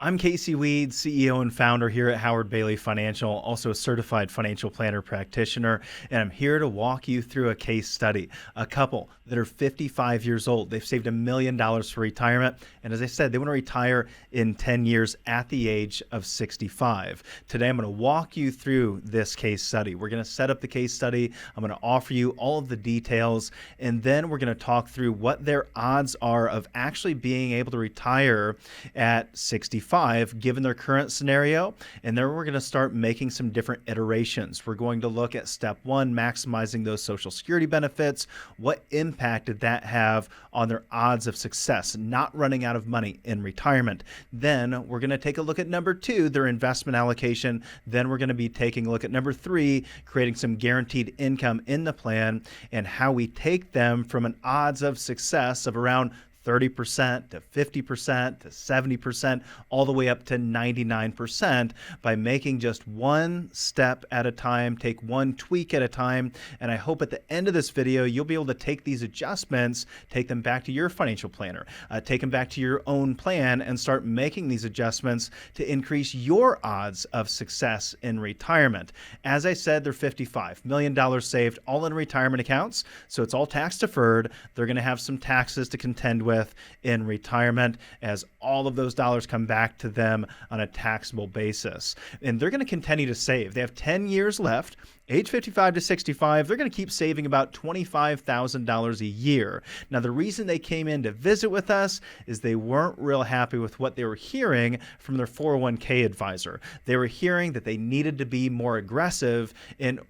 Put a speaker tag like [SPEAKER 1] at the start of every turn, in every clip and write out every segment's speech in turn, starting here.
[SPEAKER 1] I'm Casey Weade, CEO and founder here at Howard Bailey Financial, also a certified financial planner practitioner, and I'm here to walk you through a case study. A couple that are 55 years old. They've saved $1 million for retirement, and as I said, they want to retire in 10 years at the age of 65. Today, I'm going to walk you through this case study. We're going to set up the case study. I'm going to offer you all of the details, and then we're going to talk through what their odds are of actually being able to retire at 65. Given their current scenario, and then we're going to start making some different iterations. We're going to look at step one, maximizing those Social Security benefits. What impact did that have on their odds of success, not running out of money in retirement? Then we're going to take a look at number two, their investment allocation. Then we're going to be taking a look at number three, creating some guaranteed income in the plan, and how we take them from an odds of success of around 30% to 50% to 70%, all the way up to 99% by making just one step at a time, take one tweak at a time. And I hope at the end of this video, you'll be able to take these adjustments, take them back to your financial planner, take them back to your own plan and start making these adjustments to increase your odds of success in retirement. As I said, they're $55 million saved, all in retirement accounts. So it's all tax deferred. They're going to have some taxes to contend with in retirement as all of those dollars come back to them on a taxable basis. And they're going to continue to save. They have 10 years left. Age 55 to 65, they're going to keep saving about $25,000 a year. Now, the reason they came in to visit with us is they weren't real happy with what they were hearing from their 401k advisor. They were hearing that they needed to be more aggressive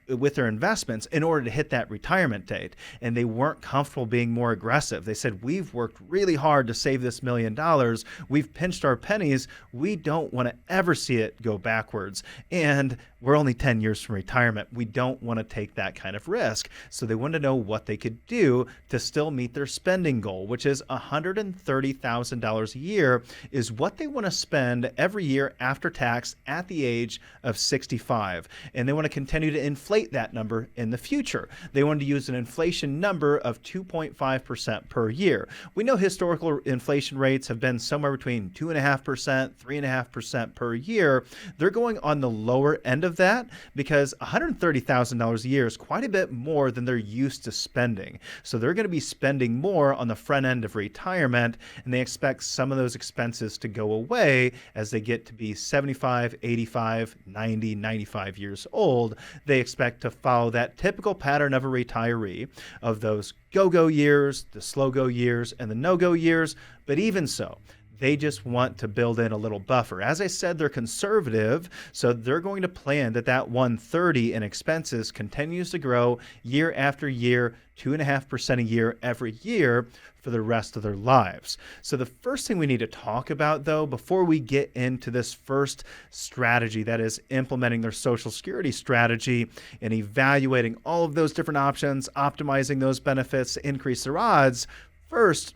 [SPEAKER 1] with their investments in order to hit that retirement date, and they weren't comfortable being more aggressive. They said, we've worked really hard to save this $1 million. We've pinched our pennies. We don't want to ever see it go backwards. And we're only 10 years from retirement. We don't want to take that kind of risk. So they wanted to know what they could do to still meet their spending goal, which is $130,000 a year is what they want to spend every year after tax at the age of 65. And they want to continue to inflate that number in the future. They wanted to use an inflation number of 2.5% per year. We know historical inflation rates have been somewhere between 2.5%, 3.5% per year. They're going on the lower end of that because $130,000 a year is quite a bit more than they're used to spending. So they're going to be spending more on the front end of retirement, and they expect some of those expenses to go away as they get to be 75, 85, 90, 95 years old. They expect to follow that typical pattern of a retiree of those go-go years, the slow-go years, and the no-go years. But even so, they just want to build in a little buffer. As I said, they're conservative, so they're going to plan that 130 in expenses continues to grow year after year, 2.5% a year every year for the rest of their lives. So the first thing we need to talk about, though, before we get into this first strategy, that is implementing their Social Security strategy and evaluating all of those different options, optimizing those benefits to increase their odds, first,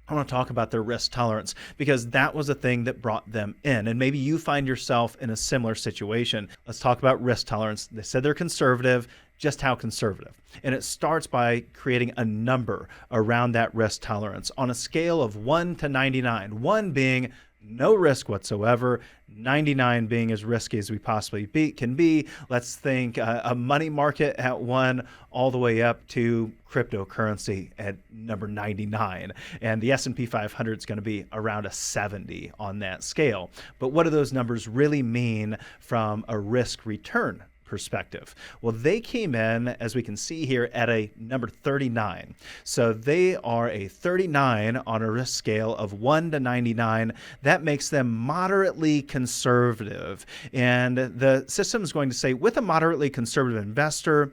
[SPEAKER 1] I want to talk about their risk tolerance because that was a thing that brought them in. And maybe you find yourself in a similar situation. Let's talk about risk tolerance. They said they're conservative. Just how conservative? And it starts by creating a number around that risk tolerance on a scale of 1 to 99, 1 being no risk whatsoever, 99 being as risky as we possibly can be. Let's think a money market at 1 all the way up to cryptocurrency at number 99. And the S&P 500 is going to be around a 70 on that scale. But what do those numbers really mean from a risk return perspective? Well, they came in, as we can see here, at a number 39. So they are a 39 on a risk scale of 1 to 99. That makes them moderately conservative. And the system is going to say, with a moderately conservative investor,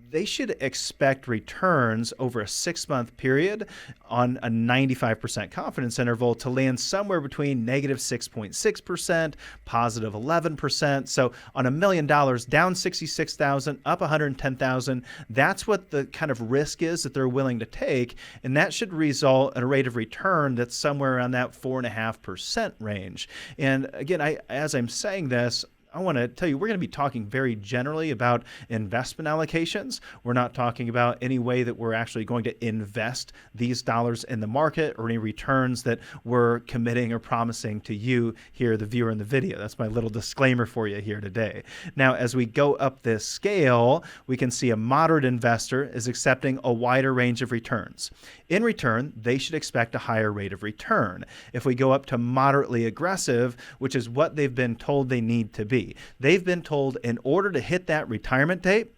[SPEAKER 1] they should expect returns over a 6-month period on a 95% confidence interval to land somewhere between negative 6.6%, positive 11%. So on $1 million, down 66,000, up 110,000, that's what the kind of risk is that they're willing to take. And that should result in a rate of return that's somewhere around that 4.5% range. And again, as I'm saying this, I want to tell you, we're going to be talking very generally about investment allocations. We're not talking about any way that we're actually going to invest these dollars in the market or any returns that we're committing or promising to you here, the viewer in the video. That's my little disclaimer for you here today. Now, as we go up this scale, we can see a moderate investor is accepting a wider range of returns. In return, they should expect a higher rate of return. If we go up to moderately aggressive, which is what they've been told they need to be, they've been told in order to hit that retirement date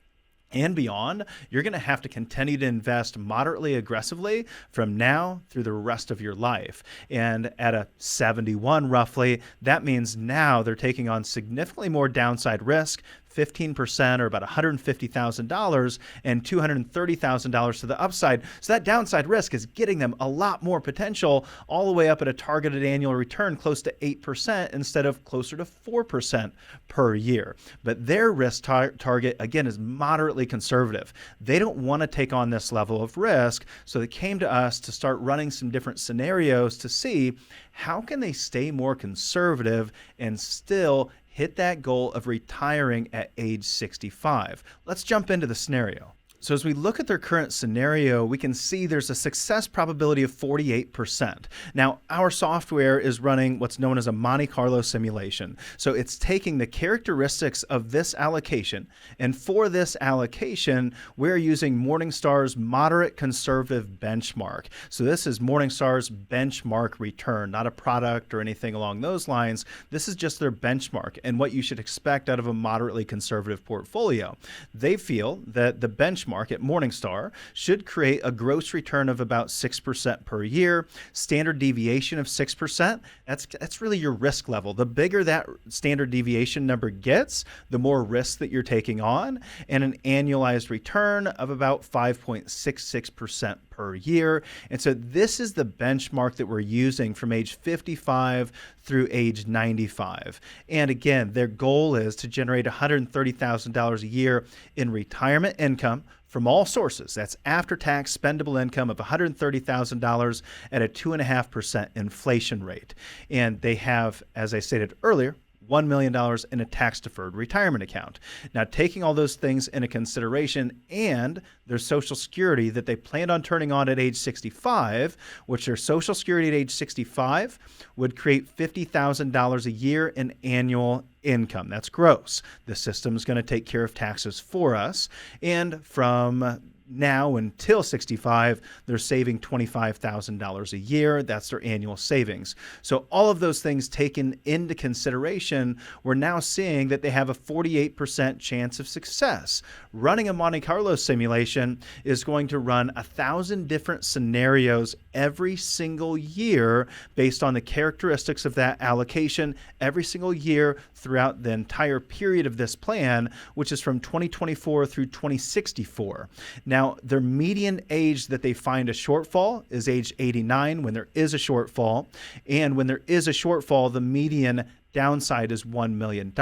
[SPEAKER 1] and beyond, you're going to have to continue to invest moderately aggressively from now through the rest of your life. And at a 71 roughly, that means now they're taking on significantly more downside risk, 15% or about $150,000 and $230,000 to the upside. So that downside risk is getting them a lot more potential all the way up at a targeted annual return close to 8% instead of closer to 4% per year. But their risk target, again, is moderately conservative. They don't want to take on this level of risk. So they came to us to start running some different scenarios to see how can they stay more conservative and still hit that goal of retiring at age 65. Let's jump into the scenario. So as we look at their current scenario, we can see there's a success probability of 48%. Now, our software is running what's known as a Monte Carlo simulation. So it's taking the characteristics of this allocation, and for this allocation, we're using Morningstar's moderate conservative benchmark. So this is Morningstar's benchmark return, not a product or anything along those lines. This is just their benchmark and what you should expect out of a moderately conservative portfolio. They feel that the benchmark at Morningstar should create a gross return of about 6% per year, standard deviation of 6%. That's really your risk level. The bigger that standard deviation number gets, the more risk that you're taking on, and an annualized return of about 5.66% per year. And so this is the benchmark that we're using from age 55 through age 95. And again, their goal is to generate $130,000 a year in retirement income from all sources. That's after-tax spendable income of $130,000 at a 2.5% inflation rate. And they have, as I stated earlier, $1 million in a tax-deferred retirement account. Now, taking all those things into consideration and their Social Security that they planned on turning on at age 65, which their Social Security at age 65 would create $50,000 a year in annual income. That's gross. The system is going to take care of taxes for us. And from now until 65, they're saving $25,000 a year. That's their annual savings. So all of those things taken into consideration, we're now seeing that they have a 48% chance of success. Running a Monte Carlo simulation is going to run 1,000 different scenarios every single year based on the characteristics of that allocation every single year throughout the entire period of this plan, which is from 2024 through 2064. Now, their median age that they find a shortfall is age 89 when there is a shortfall. And when there is a shortfall, the median downside is $1 million.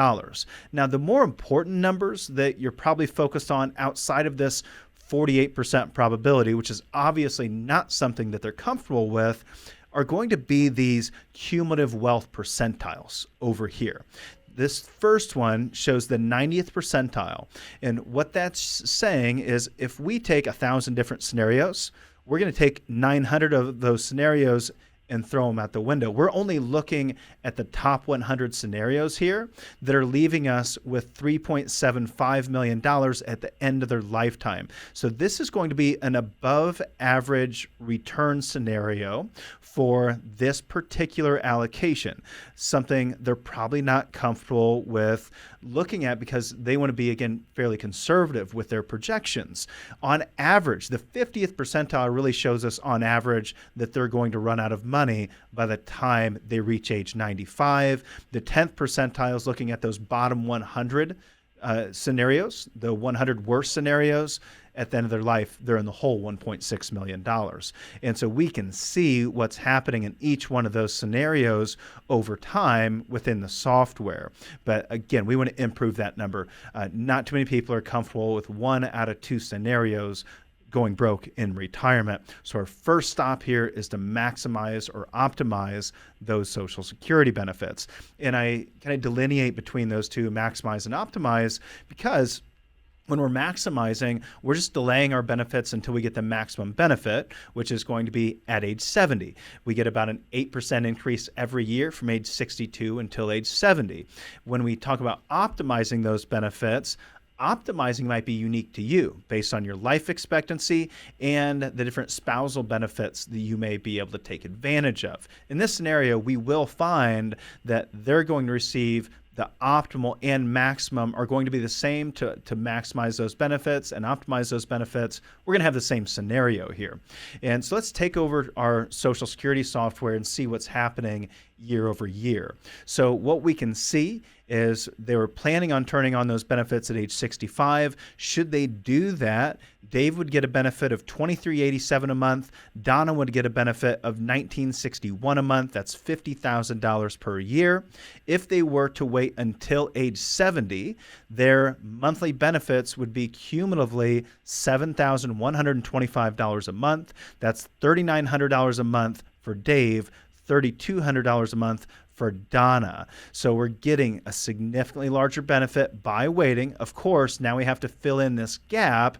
[SPEAKER 1] Now, the more important numbers that you're probably focused on outside of this 48% probability, which is obviously not something that they're comfortable with, are going to be these cumulative wealth percentiles over here. This first one shows the 90th percentile. And what that's saying is if we take 1,000 different scenarios, we're going to take 900 of those scenarios and throw them out the window. We're only looking at the top 100 scenarios here that are leaving us with $3.75 million at the end of their lifetime. So this is going to be an above average return scenario for this particular allocation, something they're probably not comfortable with looking at because they want to be, again, fairly conservative with their projections. On average, the 50th percentile really shows us on average that they're going to run out of money by the time they reach age 95. The 10th percentile is looking at those bottom 100 scenarios, the 100 worst scenarios. At the end of their life, they're in the whole $1.6 million. And so we can see what's happening in each one of those scenarios over time within the software. But again, we want to improve that number. Not too many people are comfortable with 1 out of 2 scenarios going broke in retirement. So our first stop here is to maximize or optimize those Social Security benefits. And I kind of delineate between those two, maximize and optimize, because when we're maximizing, we're just delaying our benefits until we get the maximum benefit, which is going to be at age 70. We get about an 8% increase every year from age 62 until age 70. When we talk about optimizing those benefits, optimizing might be unique to you based on your life expectancy and the different spousal benefits that you may be able to take advantage of. In this scenario, we will find that they're going to receive the optimal and maximum are going to be the same to maximize those benefits and optimize those benefits. We're going to have the same scenario here. And so let's take over our Social Security software and see what's happening year over year. So what we can see is they were planning on turning on those benefits at age 65. Should they do that, Dave would get a benefit of $23.87 a month. Donna would get a benefit of $19.61 a month. That's $50,000 per year. If they were to wait until age 70, their monthly benefits would be cumulatively $7,125 a month. That's $3,900 a month for Dave, $3,200 a month for Donna. So we're getting a significantly larger benefit by waiting. Of course, now we have to fill in this gap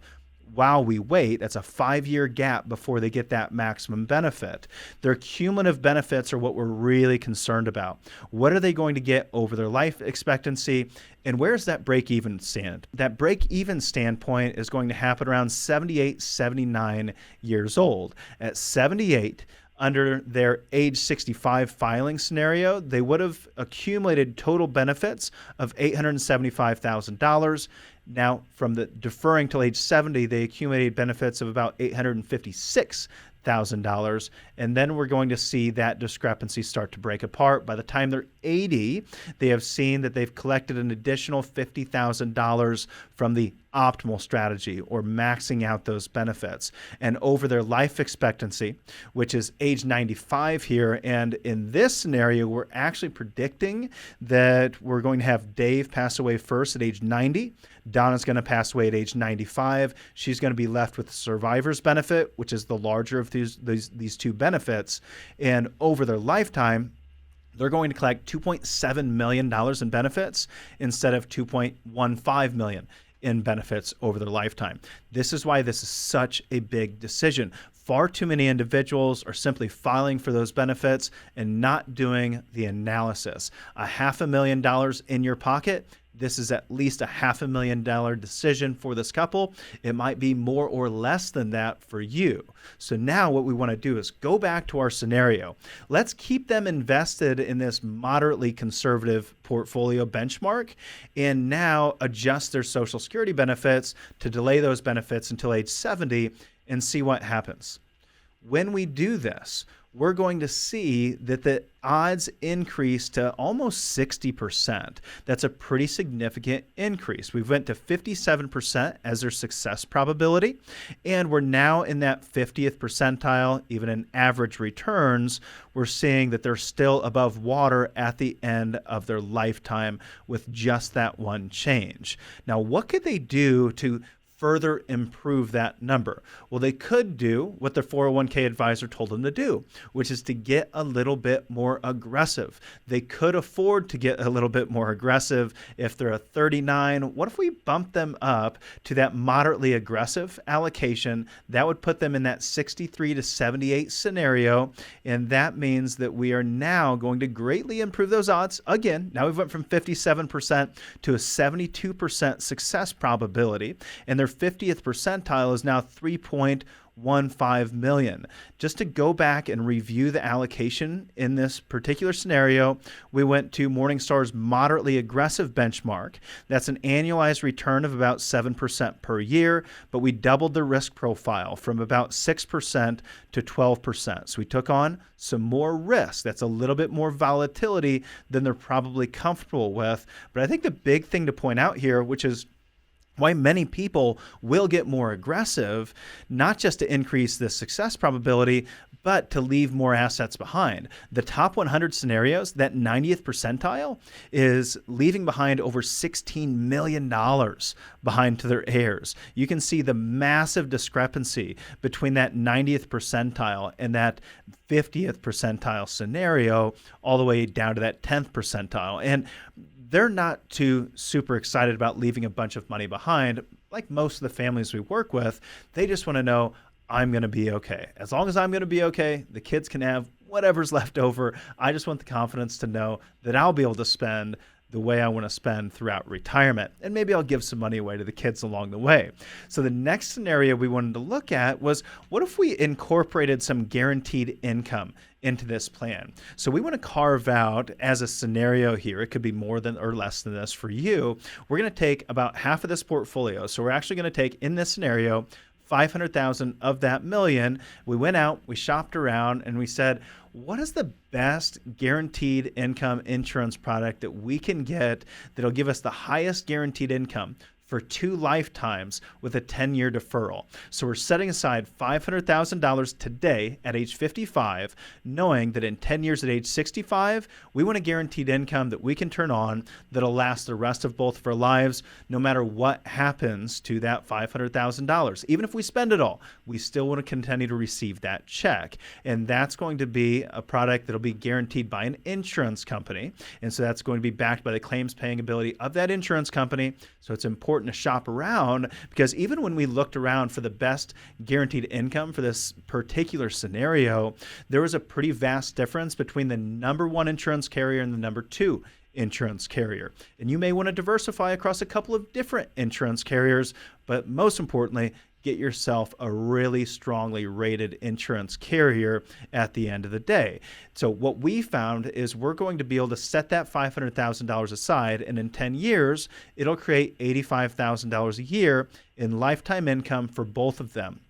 [SPEAKER 1] while we wait. That's a 5-year gap before they get that maximum benefit. Their cumulative benefits are what we're really concerned about. What are they going to get over their life expectancy? And where's that break-even stand? That break-even standpoint is going to happen around 78, 79 years old. At 78, under their age 65 filing scenario, they would have accumulated total benefits of $875,000. Now, from the deferring till age 70, they accumulated benefits of about $856,000. And then we're going to see that discrepancy start to break apart. By the time they're 80, they have seen that they've collected an additional $50,000 from the optimal strategy, or maxing out those benefits. And over their life expectancy, which is age 95 here, and in this scenario, we're actually predicting that we're going to have Dave pass away first at age 90. Donna's going to pass away at age 95. She's going to be left with the survivor's benefit, which is the larger of these two benefits. And over their lifetime, they're going to collect $2.7 million in benefits instead of $2.15 million in benefits over their lifetime. This is why this is such a big decision. Far too many individuals are simply filing for those benefits and not doing the analysis. $500,000 in your pocket. This is at least $500,000 decision for this couple. It might be more or less than that for you. So now what we want to do is go back to our scenario. Let's keep them invested in this moderately conservative portfolio benchmark and now adjust their Social Security benefits to delay those benefits until age 70 and see what happens. When we do this, we're going to see that the odds increase to almost 60%. That's a pretty significant increase. We went to 57% as their success probability, and we're now in that 50th percentile. Even in average returns, we're seeing that they're still above water at the end of their lifetime with just that one change. Now, what could they do to further improve that number? Well, they could do what their 401k advisor told them to do, which is to get a little bit more aggressive. They could afford to get a little bit more aggressive. If they're a 39, what if we bump them up to that moderately aggressive allocation? That would put them in that 63 to 78 scenario, and that means that we are now going to greatly improve those odds. Again, now we've went from 57% to a 72% success probability, and their 50th percentile is now 3.15 million. Just to go back and review the allocation in this particular scenario, we went to Morningstar's moderately aggressive benchmark. That's an annualized return of about 7% per year, but we doubled the risk profile from about 6% to 12%. So we took on some more risk. That's a little bit more volatility than they're probably comfortable with. But I think the big thing to point out here, which is why many people will get more aggressive, not just to increase the success probability, but to leave more assets behind. The top 100 scenarios, that 90th percentile, is leaving behind over $16 million behind to their heirs. You can see the massive discrepancy between that 90th percentile and that 50th percentile scenario, all the way down to that 10th percentile. And they're not too super excited about leaving a bunch of money behind. Like most of the families we work with, they just want to know, I'm going to be okay. As long as I'm going to be okay, the kids can have whatever's left over. I just want the confidence to know that I'll be able to spend the way I want to spend throughout retirement. And maybe I'll give some money away to the kids along the way. So the next scenario we wanted to look at was, what if we incorporated some guaranteed income into this plan? So we want to carve out as a scenario here, it could be more than or less than this for you. We're going to take about half of this portfolio. So we're actually going to take, in this scenario, 500,000 of that million. We went out, we shopped around, and we said, what is the best guaranteed income insurance product that we can get that'll give us the highest guaranteed income for 2 lifetimes with a 10-year deferral? So we're setting aside $500,000 today at age 55, knowing that in 10 years at age 65, we want a guaranteed income that we can turn on that'll last the rest of both of our lives, no matter what happens to that $500,000. Even if we spend it all, we still want to continue to receive that check. And that's going to be a product that'll be guaranteed by an insurance company. And so that's going to be backed by the claims paying ability of that insurance company. So it's important to shop around, because even when we looked around for the best guaranteed income for this particular scenario, there was a pretty vast difference between the number 1 insurance carrier and the number 2 insurance carrier. And you may want to diversify across a couple of different insurance carriers, but most importantly, get yourself a really strongly rated insurance carrier at the end of the day. So what we found is we're going to be able to set that $500,000 aside, and in 10 years, it'll create $85,000 a year in lifetime income for both of them.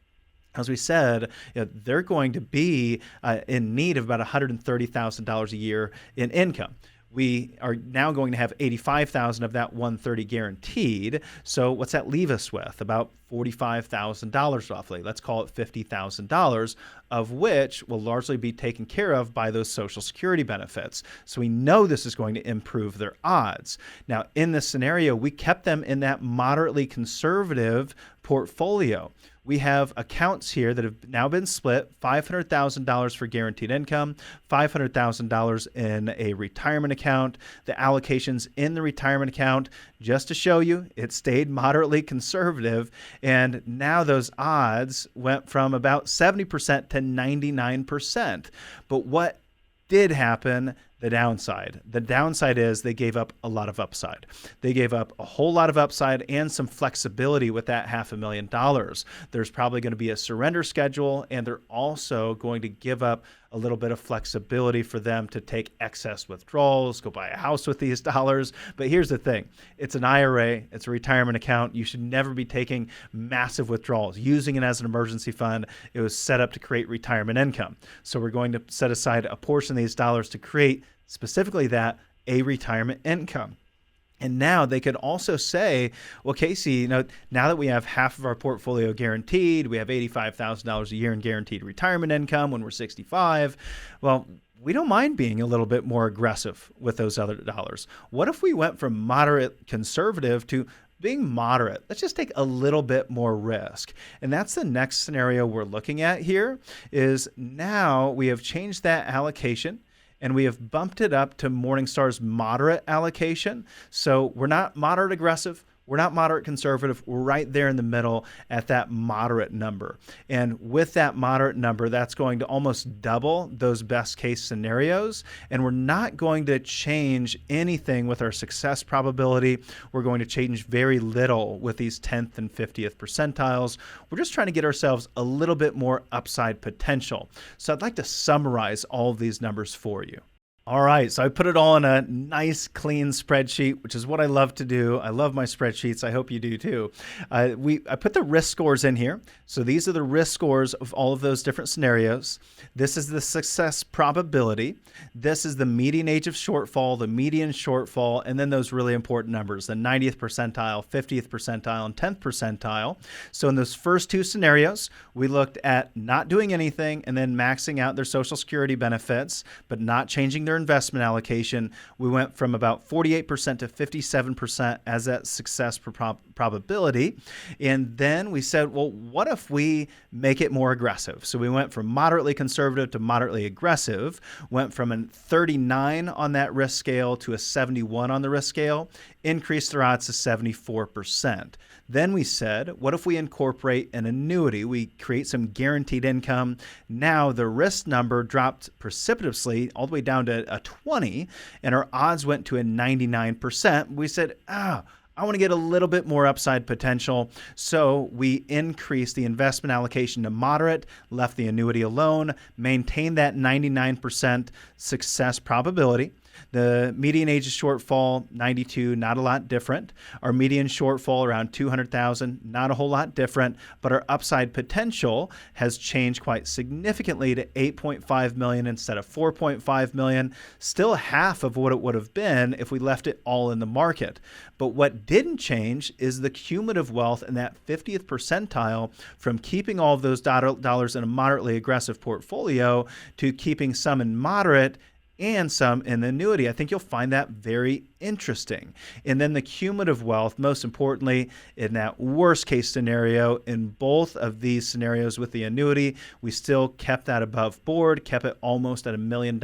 [SPEAKER 1] As we said, they're going to be in need of about $130,000 a year in income. We are now going to have 85,000 of that 130 guaranteed. So what's that leave us with? About $45,000 roughly. Let's call it $50,000, of which will largely be taken care of by those Social Security benefits. So we know this is going to improve their odds. Now, in this scenario, we kept them in that moderately conservative portfolio. We have accounts here that have now been split, $500,000 for guaranteed income, $500,000 in a retirement account, the allocations in the retirement account, just to show you it stayed moderately conservative. And now those odds went from about 70% to 99%. But what did happen? The downside is they gave up a lot of upside. They gave up a whole lot of upside and some flexibility with that $500,000. There's probably going to be a surrender schedule, and they're also going to give up a little bit of flexibility for them to take excess withdrawals, go buy a house with these dollars. But here's the thing. It's an IRA. It's a retirement account. You should never be taking massive withdrawals, using it as an emergency fund. It was set up to create retirement income. So we're going to set aside a portion of these dollars to create specifically that, a retirement income. And now they could also say, well, Casey, now that we have half of our portfolio guaranteed, we have $85,000 a year in guaranteed retirement income when we're 65. Well, we don't mind being a little bit more aggressive with those other dollars. What if we went from moderate conservative to being moderate? Let's just take a little bit more risk. And that's the next scenario we're looking at here, is now we have changed that allocation, and we have bumped it up to Morningstar's moderate allocation. So we're not moderate aggressive. We're not moderate conservative. We're right there in the middle at that moderate number. And with that moderate number, that's going to almost double those best case scenarios. And we're not going to change anything with our success probability. We're going to change very little with these 10th and 50th percentiles. We're just trying to get ourselves a little bit more upside potential. So I'd like to summarize all of these numbers for you. All right, so I put it all in a nice, clean spreadsheet, which is what I love to do. I love my spreadsheets. I hope you do too. I put the risk scores in here. So these are the risk scores of all of those different scenarios. This is the success probability. This is the median age of shortfall, the median shortfall, and then those really important numbers, the 90th percentile, 50th percentile, and 10th percentile. So in those first two scenarios, we looked at not doing anything and then maxing out their Social Security benefits, but not changing their investment allocation. We went from about 48% to 57% as that success probability. And then we said, well, what if we make it more aggressive? So we went from moderately conservative to moderately aggressive, went from a 39 on that risk scale to a 71 on the risk scale, increased their odds to 74%. Then we said, what if we incorporate an annuity? We create some guaranteed income. Now the risk number dropped precipitously all the way down to a 20, and our odds went to a 99%. We said, I want to get a little bit more upside potential. So we increased the investment allocation to moderate, left the annuity alone, maintained that 99% success probability. The median age of shortfall, 92, not a lot different. Our median shortfall around 200,000, not a whole lot different, but our upside potential has changed quite significantly to 8.5 million instead of 4.5 million, still half of what it would have been if we left it all in the market. But what didn't change is the cumulative wealth in that 50th percentile from keeping all of those dollars in a moderately aggressive portfolio to keeping some in moderate and some in the annuity. I think you'll find that very interesting. And then the cumulative wealth, most importantly, in that worst case scenario, in both of these scenarios with the annuity, we still kept that above board, kept it almost at $1 million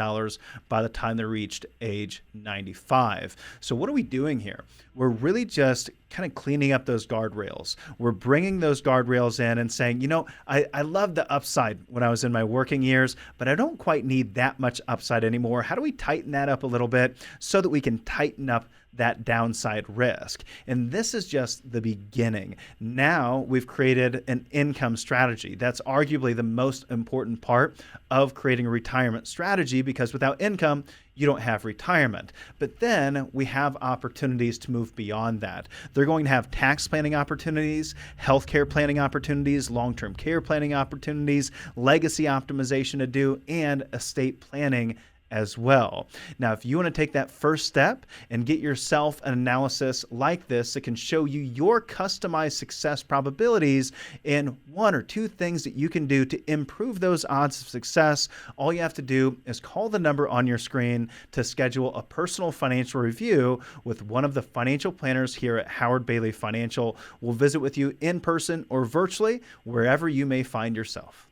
[SPEAKER 1] by the time they reached age 95. So what are we doing here? We're really just kind of cleaning up those guardrails. We're bringing those guardrails in and saying, I love the upside when I was in my working years, but I don't quite need that much upside anymore. How do we tighten that up a little bit so that we can tighten up that downside risk? And this is just the beginning. Now we've created an income strategy. That's arguably the most important part of creating a retirement strategy, because without income, you don't have retirement. But then we have opportunities to move beyond that. They're going to have tax planning opportunities, healthcare planning opportunities, long-term care planning opportunities, legacy optimization to do, and estate planning as well. Now, if you want to take that first step and get yourself an analysis like this that can show you your customized success probabilities and one or two things that you can do to improve those odds of success, all you have to do is call the number on your screen to schedule a personal financial review with one of the financial planners here at Howard Bailey Financial. We'll visit with you in person or virtually, wherever you may find yourself.